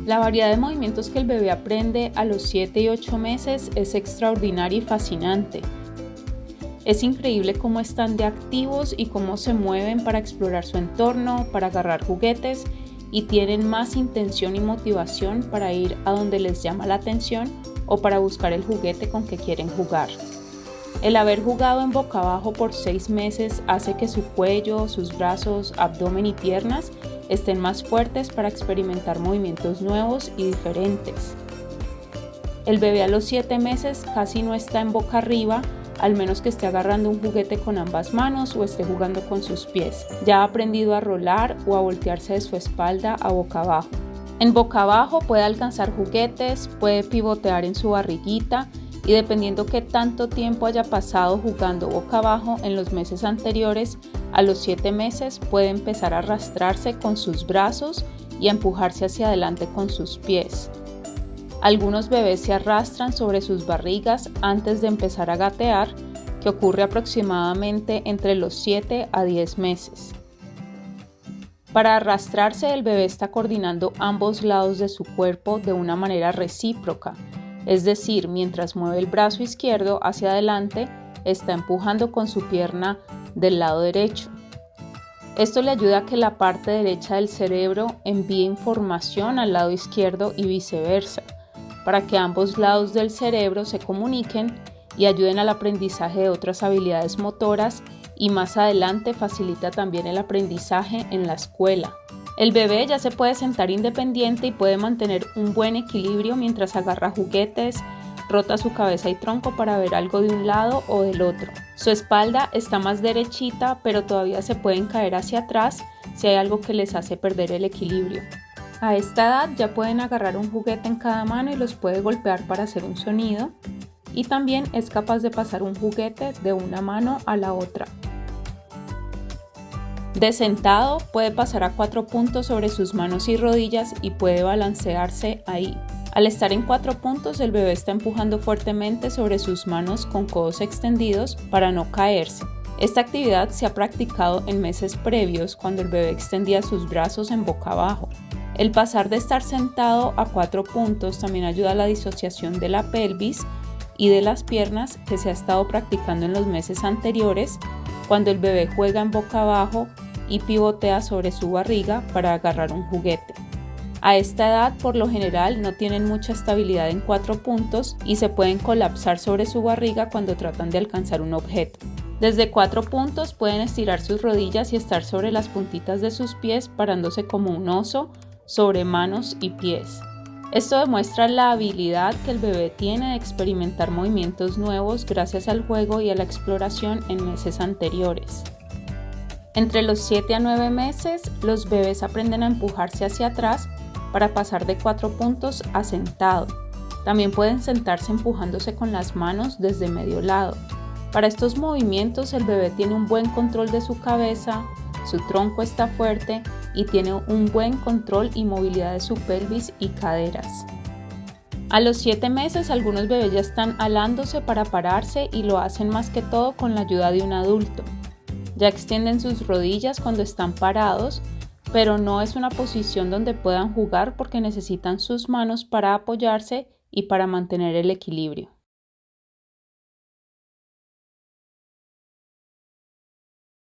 La variedad de movimientos que el bebé aprende a los 7 y 8 meses es extraordinaria y fascinante. Es increíble cómo están de activos y cómo se mueven para explorar su entorno, para agarrar juguetes y tienen más intención y motivación para ir a donde les llama la atención o para buscar el juguete con que quieren jugar. El haber jugado en boca abajo por 6 meses hace que su cuello, sus brazos, abdomen y piernas estén más fuertes para experimentar movimientos nuevos y diferentes. El bebé a los 7 meses casi no está en boca arriba, al menos que esté agarrando un juguete con ambas manos o esté jugando con sus pies. Ya ha aprendido a rolar o a voltearse de su espalda a boca abajo. En boca abajo puede alcanzar juguetes, puede pivotear en su barriguita y dependiendo qué tanto tiempo haya pasado jugando boca abajo en los meses anteriores, a los 7 meses puede empezar a arrastrarse con sus brazos y a empujarse hacia adelante con sus pies. Algunos bebés se arrastran sobre sus barrigas antes de empezar a gatear, que ocurre aproximadamente entre los 7 a 10 meses. Para arrastrarse, el bebé está coordinando ambos lados de su cuerpo de una manera recíproca, es decir, mientras mueve el brazo izquierdo hacia adelante, está empujando con su pierna del lado derecho. Esto le ayuda a que la parte derecha del cerebro envíe información al lado izquierdo y viceversa, para que ambos lados del cerebro se comuniquen y ayuden al aprendizaje de otras habilidades motoras y más adelante facilita también el aprendizaje en la escuela. El bebé ya se puede sentar independiente y puede mantener un buen equilibrio mientras agarra juguetes, rota su cabeza y tronco para ver algo de un lado o del otro. Su espalda está más derechita, pero todavía se pueden caer hacia atrás si hay algo que les hace perder el equilibrio. A esta edad ya pueden agarrar un juguete en cada mano y los puede golpear para hacer un sonido, y también es capaz de pasar un juguete de una mano a la otra. De sentado puede pasar a 4 puntos sobre sus manos y rodillas y puede balancearse ahí. Al estar en 4 puntos, el bebé está empujando fuertemente sobre sus manos con codos extendidos para no caerse. Esta actividad se ha practicado en meses previos cuando el bebé extendía sus brazos en boca abajo. El pasar de estar sentado a 4 puntos también ayuda a la disociación de la pelvis y de las piernas que se ha estado practicando en los meses anteriores cuando el bebé juega en boca abajo y pivotea sobre su barriga para agarrar un juguete. A esta edad, por lo general, no tienen mucha estabilidad en 4 puntos y se pueden colapsar sobre su barriga cuando tratan de alcanzar un objeto. Desde 4 puntos pueden estirar sus rodillas y estar sobre las puntitas de sus pies parándose como un oso sobre manos y pies. Esto demuestra la habilidad que el bebé tiene de experimentar movimientos nuevos gracias al juego y a la exploración en meses anteriores. Entre los 7 a 9 meses, los bebés aprenden a empujarse hacia atrás para pasar de 4 puntos a sentado. También pueden sentarse empujándose con las manos desde medio lado. Para estos movimientos, el bebé tiene un buen control de su cabeza, su tronco está fuerte y tiene un buen control y movilidad de su pelvis y caderas. A los 7 meses, algunos bebés ya están alándose para pararse y lo hacen más que todo con la ayuda de un adulto. Ya extienden sus rodillas cuando están parados, pero no es una posición donde puedan jugar porque necesitan sus manos para apoyarse y para mantener el equilibrio.